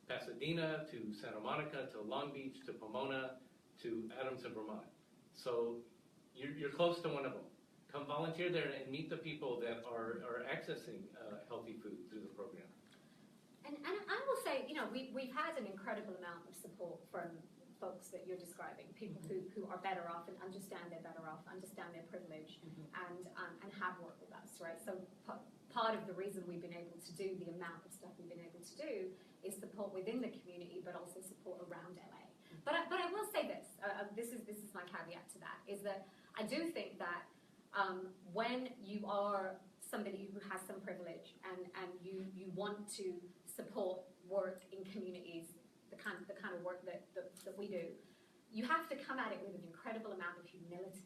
Pasadena to Santa Monica to Long Beach to Pomona to Adamson, Vermont. So you're close to one of them. Come volunteer there and meet the people that are accessing healthy food through the program. And I will say, we've had an incredible amount of support from folks that you're describing, people who are better off and understand they're better off, understand their privilege, and have worked with us, right? So part of the reason we've been able to do the amount of stuff we've been able to do is support within the community, but also support around LA. But I will say this, this is my caveat to that, is that I do think that when you are somebody who has some privilege and you want to support work in communities, the kind of work that we do, you have to come at it with an incredible amount of humility.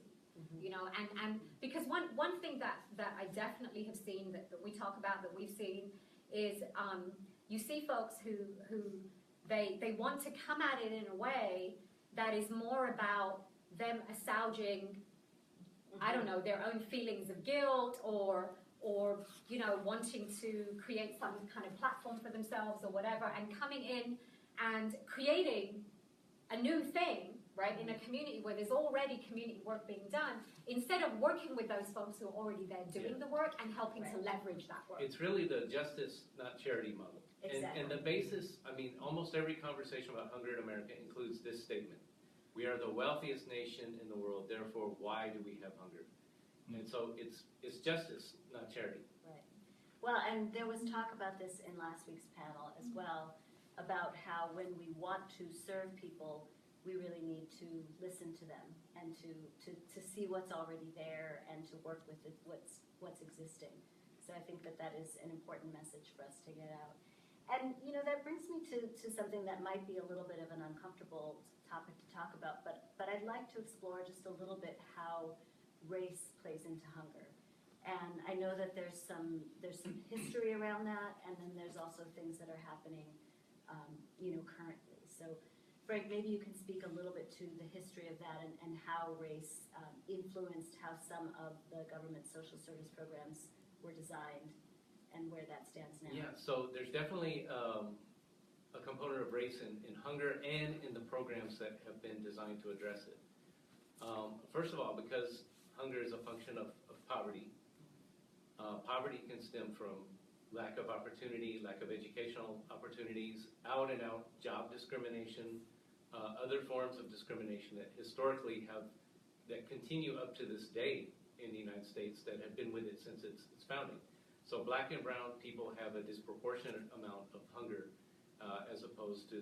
And because one thing that I definitely have seen that we talk about, that we've seen, is you see folks who they want to come at it in a way that is more about them assuaging, I don't know, their own feelings of guilt or wanting to create some kind of platform for themselves or whatever, and coming in and creating a new thing, right, in a community where there's already community work being done, instead of working with those folks who are already there doing the work and helping to leverage that work. It's really the justice, not charity model. Exactly. And the basis, almost every conversation about hunger in America includes this statement: we are the wealthiest nation in the world, therefore why do we have hunger? And so it's justice, not charity. Right. Well, and there was talk about this in last week's panel as well, about how when we want to serve people, we really need to listen to them and to see what's already there and to work with what's existing. So I think that is an important message for us to get out. And that brings me to something that might be a little bit of an uncomfortable topic to talk about, but I'd like to explore just a little bit how race plays into hunger. And I know that there's some history around that, and then there's also things that are happening currently. So Frank, maybe you can speak a little bit to the history of that and how race influenced how some of the government social service programs were designed and where that stands now. Yeah, so there's definitely a component of race in hunger and in the programs that have been designed to address it. First of all, because hunger is a function of poverty. Poverty can stem from lack of opportunity, lack of educational opportunities, out-and-out job discrimination, other forms of discrimination that historically that continue up to this day in the United States, that have been with it since its founding. So black and brown people have a disproportionate amount of hunger as opposed to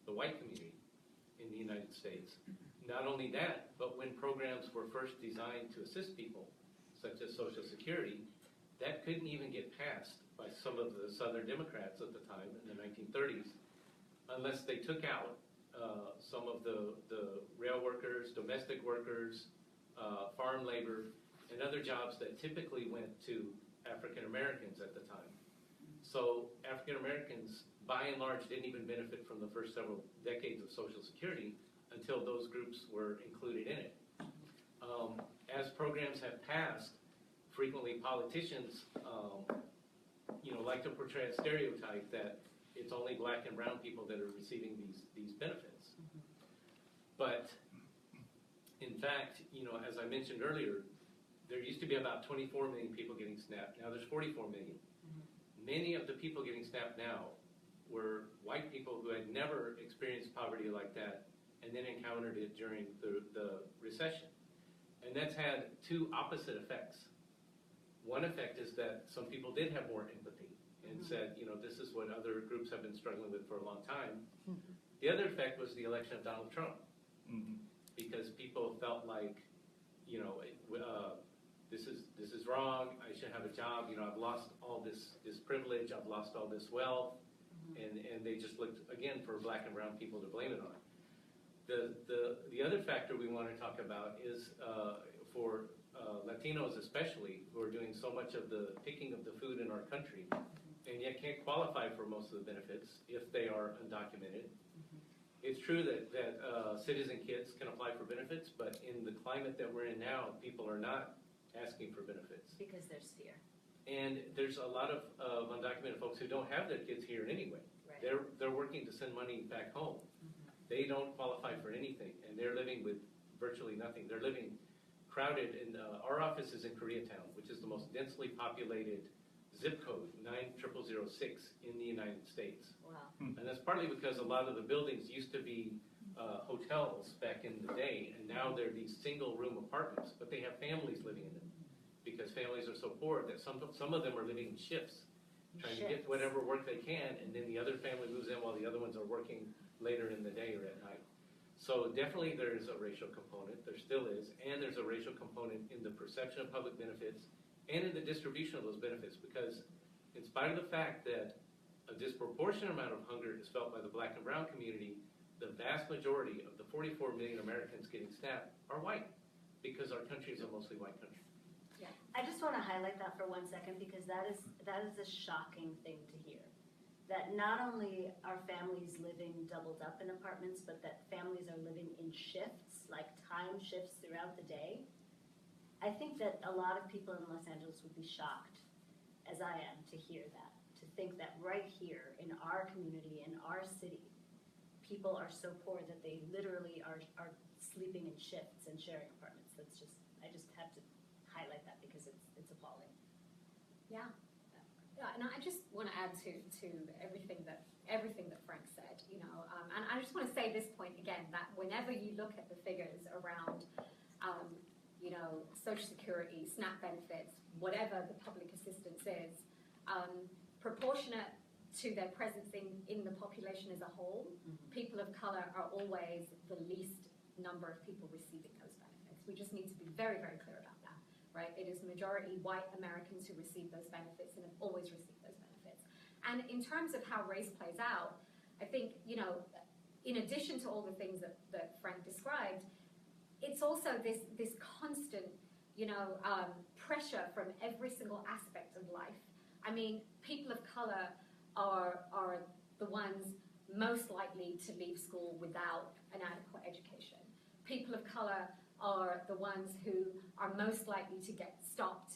the white community in the United States. Not only that, but when programs were first designed to assist people, such as Social Security, that couldn't even get passed by some of the Southern Democrats at the time in the 1930s unless they took out some of the rail workers, domestic workers, farm labor, and other jobs that typically went to African Americans at the time. So African Americans, by and large, didn't even benefit from the first several decades of Social Security until those groups were included in it. As programs have passed, frequently politicians, like to portray a stereotype that it's only black and brown people that are receiving these benefits. But in fact, as I mentioned earlier, there used to be about 24 million people getting SNAP. Now there's 44 million. Many of the people getting SNAP now were white people who had never experienced poverty like that and then encountered it during the recession. And that's had two opposite effects. One effect is that some people did have more empathy and said, this is what other groups have been struggling with for a long time. The other effect was the election of Donald Trump. Because people felt like, this is wrong, I should have a job, I've lost all this privilege, I've lost all this wealth, and they just looked, again, for black and brown people to blame it on. The other factor we want to talk about is for Latinos especially, who are doing so much of the picking of the food in our country, and yet can't qualify for most of the benefits if they are undocumented. It's true that citizen kids can apply for benefits, but in the climate that we're in now, people are not asking for benefits. Because there's fear. And there's a lot of undocumented folks who don't have their kids here anyway. Right. They're working to send money back home. They don't qualify for anything, and they're living with virtually nothing. They're living crowded, and our office is in Koreatown, which is the most densely populated zip code, 90006 in the United States. Wow. And that's partly because a lot of the buildings used to be hotels back in the day, and now they're these single-room apartments, but they have families living in them because families are so poor that some of them are living in shifts, trying to get whatever work they can, and then the other family moves in while the other ones are working later in the day or at night. So definitely there's a racial component, there still is, and there's a racial component in the perception of public benefits and in the distribution of those benefits, because in spite of the fact that a disproportionate amount of hunger is felt by the black and brown community, the vast majority of the 44 million Americans getting SNAP are white, because our country is a mostly white country. I just want to highlight that for 1 second, because that is a shocking thing to hear. That not only are families living doubled up in apartments, but that families are living in shifts, like time shifts throughout the day. I think that a lot of people in Los Angeles would be shocked, as I am, to hear that, to think that right here in our community, in our city, people are so poor that they literally are sleeping in shifts and sharing apartments. That's just, I just have to highlight that because it's appalling. Yeah. Yeah, and I just want to add to everything that Frank said, and I just want to say this point again, that whenever you look at the figures around, Social Security, SNAP benefits, whatever the public assistance is, proportionate to their presence in the population as a whole, people of color are always the least number of people receiving those benefits. We just need to be very, very clear about that. Right? It is majority white Americans who receive those benefits and have always received those benefits. And in terms of how race plays out, I think, in addition to all the things that Frank described, it's also this constant, pressure from every single aspect of life. I mean, people of color are the ones most likely to leave school without an adequate education. People of color are the ones who are most likely to get stopped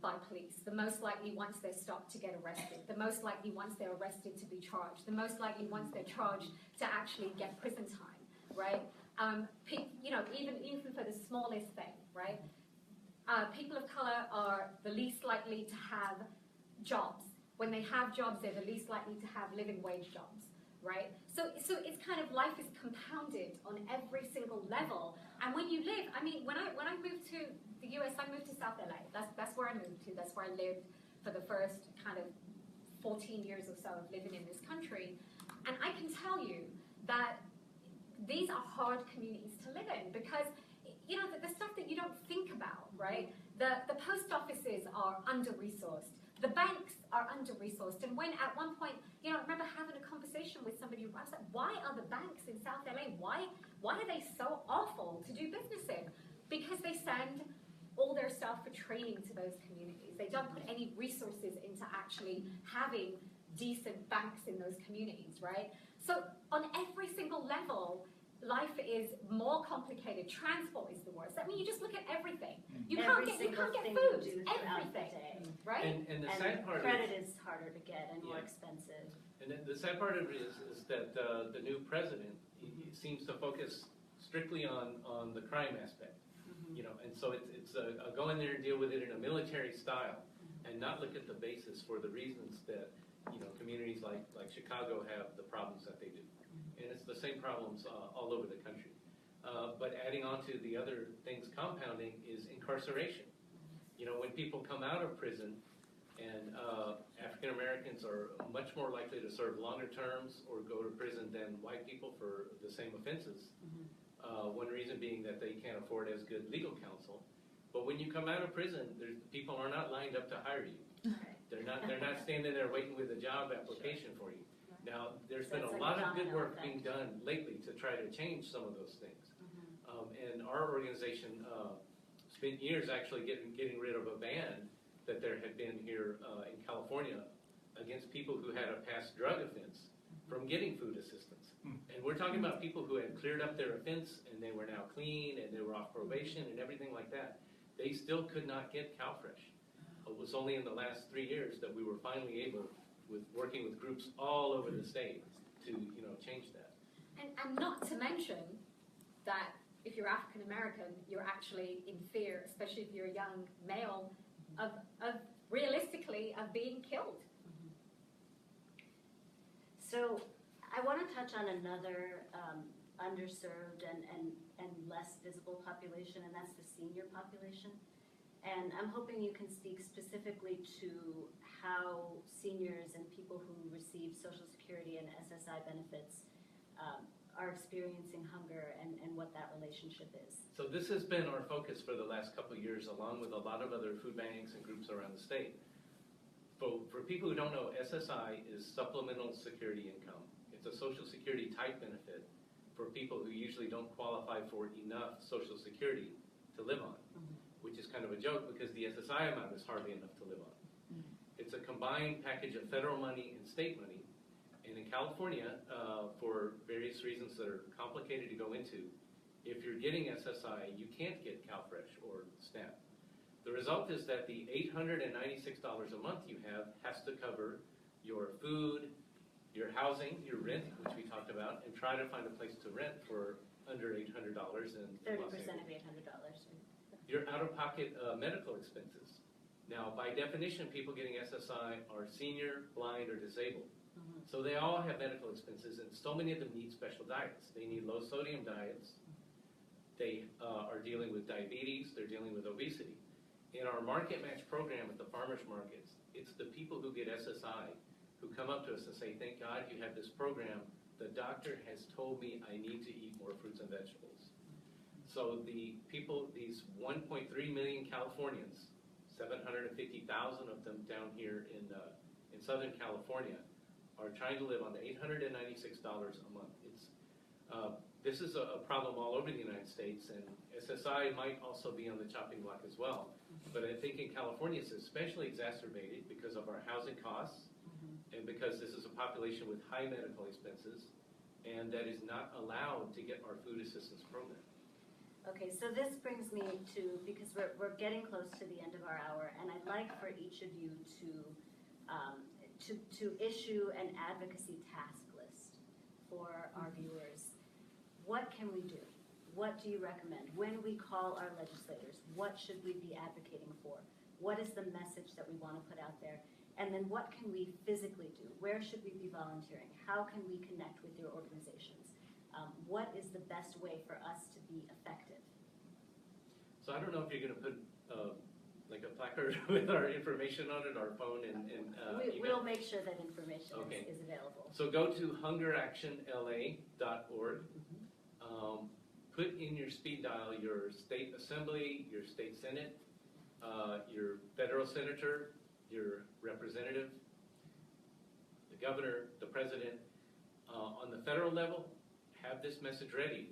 by police, the most likely once they're stopped to get arrested, the most likely once they're arrested to be charged, the most likely once they're charged to actually get prison time, right? Even for the smallest thing, right? People of color are the least likely to have jobs. When they have jobs, they're the least likely to have living wage jobs, right? So it's kind of, life is compounded on every single level. And when you live, I mean, when I moved to the US, I moved to South LA. That's where I moved to. That's where I lived for the first kind of 14 years or so of living in this country. And I can tell you that these are hard communities to live in because, the stuff that you don't think about, right? The post offices are under-resourced. The banks are under-resourced. And when at one point, I remember having a conversation with somebody, I was like, why are the banks in South LA, why are they so awful to do business in? Because they send all their staff for training to those communities. They don't put any resources into actually having decent banks in those communities, right? So on every single level, life is more complicated. Transport is the worst. I mean, you just look at everything. You can't get food. Everything, right? And the sad part credit is harder to get and more expensive. And the sad part of it is that the new president he seems to focus strictly on the crime aspect. And so it's a go in there and deal with it in a military style, and not look at the basis for the reasons that communities like Chicago have the problems that they do, and it's the same problems all over the country. But adding on to the other things compounding is incarceration. When people come out of prison, and African Americans are much more likely to serve longer terms or go to prison than white people for the same offenses. One reason being that they can't afford as good legal counsel. But when you come out of prison, people are not lined up to hire you. Right. They're not standing there waiting with a job application for you. Now, there's been a lot of good work being done lately to try to change some of those things. And our organization spent years actually getting rid of a ban that there had been here in California against people who had a past drug offense from getting food assistance. And we're talking about people who had cleared up their offense and they were now clean and they were off probation and everything like that. They still could not get CalFresh. It was only in the last 3 years that we were finally able, with working with groups all over the state, to change that. And not to mention that if you're African American, you're actually in fear, especially if you're a young male, of realistically of being killed. So I want to touch on another underserved and less visible population, and that's the senior population. And I'm hoping you can speak specifically to how seniors and people who receive Social Security and SSI benefits are experiencing hunger and what that relationship is. So this has been our focus for the last couple of years, along with a lot of other food banks and groups around the state. For people who don't know, SSI is Supplemental Security Income. It's a Social Security type benefit for people who usually don't qualify for enough Social Security to live on, which is kind of a joke because the SSI amount is hardly enough to live on. It's a combined package of federal money and state money. And in California, for various reasons that are complicated to go into, if you're getting SSI, you can't get CalFresh or SNAP. The result is that the $896 a month you have has to cover your food, your housing, your rent, which we talked about, and try to find a place to rent for under $800 and 30% of $800. Your out-of-pocket medical expenses. Now, by definition, people getting SSI are senior, blind, or disabled. So they all have medical expenses, and so many of them need special diets. They need low-sodium diets. They are dealing with diabetes. They're dealing with obesity. In our market match program at the farmers markets, it's the people who get SSI who come up to us and say, thank God you have this program. The doctor has told me I need to eat more fruits and vegetables. So the people, these 1.3 million Californians, 750,000 of them down here in Southern California, are trying to live on the $896 a month. This is a problem all over the United States, and SSI might also be on the chopping block as well. But I think in California it's especially exacerbated because of our housing costs and because this is a population with high medical expenses and that is not allowed to get our food assistance program. Okay, so this brings me to, because we're getting close to the end of our hour, and I'd like for each of you to issue an advocacy task list for our viewers. What can we do? What do you recommend? When we call our legislators, what should we be advocating for? What is the message that we want to put out there? And then what can we physically do? Where should we be volunteering? How can we connect with your organizations? What is the best way for us to be effective? So I don't know if you're going to put like a placard with our information on it, our phone, and we'll make sure that information is available. So go to hungeractionla.org. Put in your speed dial your state assembly, your state senate, your federal senator, your representative, the governor, the president. On the federal level, have this message ready.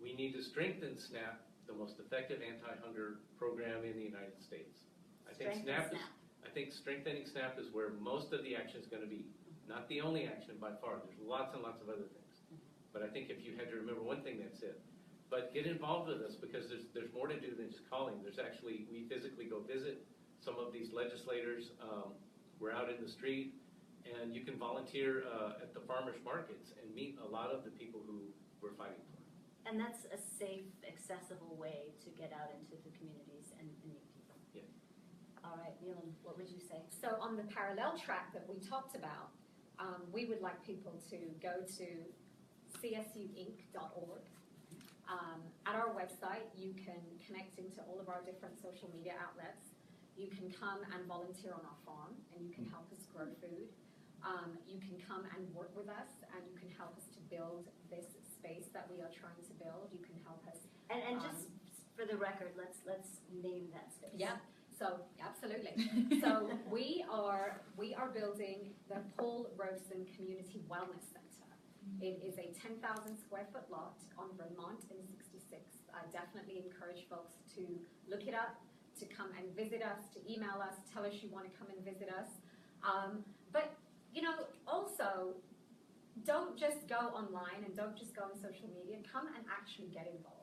We need to strengthen SNAP, the most effective anti-hunger program in the United States. I think strengthening SNAP is where most of the action is going to be. Not the only action by far. There's lots and lots of other things. But I think if you had to remember one thing, that's it. But get involved with us, because there's more to do than just calling. We physically go visit some of these legislators. We're out in the street, and you can volunteer at the farmers markets and meet a lot of the people who we're fighting for. And that's a safe, accessible way to get out into the communities and meet people. Yeah. All right, Neelam, what would you say? So on the parallel track that we talked about, we would like people to go to csuinc.org. At our website, you can connect into all of our different social media outlets. You can come and volunteer on our farm, and you can help us grow food. You can come and work with us, and you can help us to build this space that we are trying to build. You can help us. And just for the record, let's name that space. Yeah. So absolutely. So we are building the Paul Robeson Community Wellness Center. It is a 10,000 square foot lot on Vermont in 66. I definitely encourage folks to look it up, to come and visit us, to email us, tell us you want to come and visit us. But also, don't just go online and don't just go on social media. Come and actually get involved.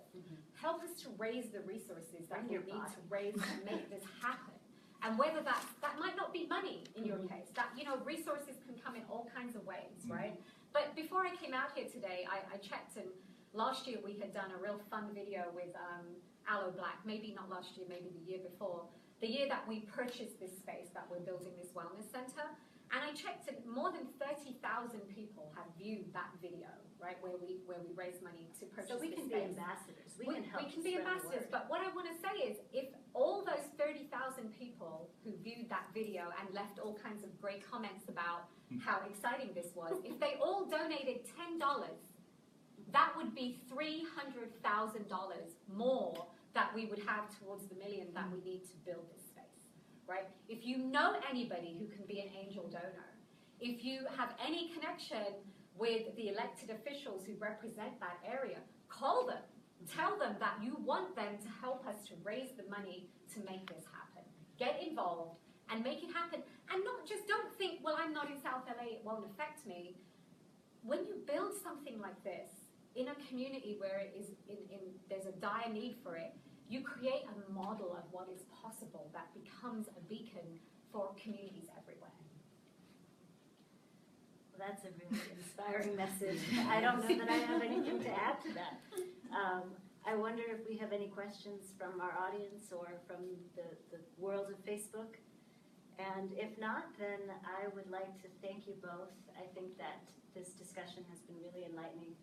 Help us to raise the resources that we need to raise and make this happen. And whether that might not be money in your case, that resources can come in all kinds of ways, right? But before I came out here today, I checked, and last year we had done a real fun video with Aloe Black. Maybe not last year, maybe the year before. The year that we purchased this space that we're building this wellness center. And I checked, and more than 30,000 people have viewed that video, right, where we raise money to purchase this space. So we can be ambassadors. We can help. We can be ambassadors. But what I want to say is, if all those 30,000 people who viewed that video and left all kinds of great comments about how exciting this was, if they all donated $10, that would be $300,000 more that we would have towards the $1 million that we need to build this space, right? If you know anybody who can be an angel donor, if you have any connection with the elected officials who represent that area, call them. Tell them that you want them to help us to raise the money to make this happen. Get involved and make it happen. And don't think, well, I'm not in South LA, it won't affect me. When you build something like this in a community where it is there's a dire need for it, you create a model of what is possible that becomes a beacon for communities everywhere. Well, that's a really inspiring message. I don't know that I have anything to add to that. I wonder if we have any questions from our audience or from the world of Facebook. And if not, then I would like to thank you both. I think that this discussion has been really enlightening.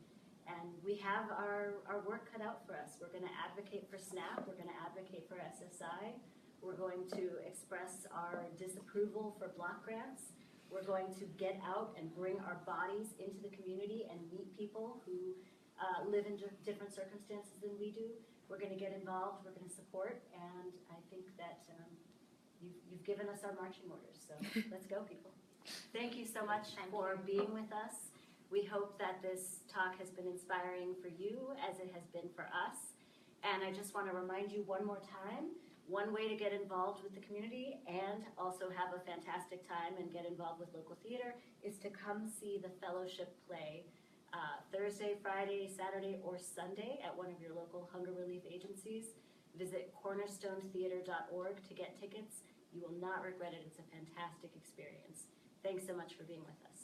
And we have our work cut out for us. We're going to advocate for SNAP. We're going to advocate for SSI. We're going to express our disapproval for block grants. We're going to get out and bring our bodies into the community and meet people who live in different circumstances than we do. We're going to get involved. We're going to support. And I think that you've given us our marching orders. So let's go, people. Thank you so much for being with us. We hope that this talk has been inspiring for you as it has been for us. And I just want to remind you one more time, one way to get involved with the community and also have a fantastic time and get involved with local theater is to come see the fellowship play Thursday, Friday, Saturday, or Sunday at one of your local hunger relief agencies. Visit cornerstonetheater.org to get tickets. You will not regret it. It's a fantastic experience. Thanks so much for being with us.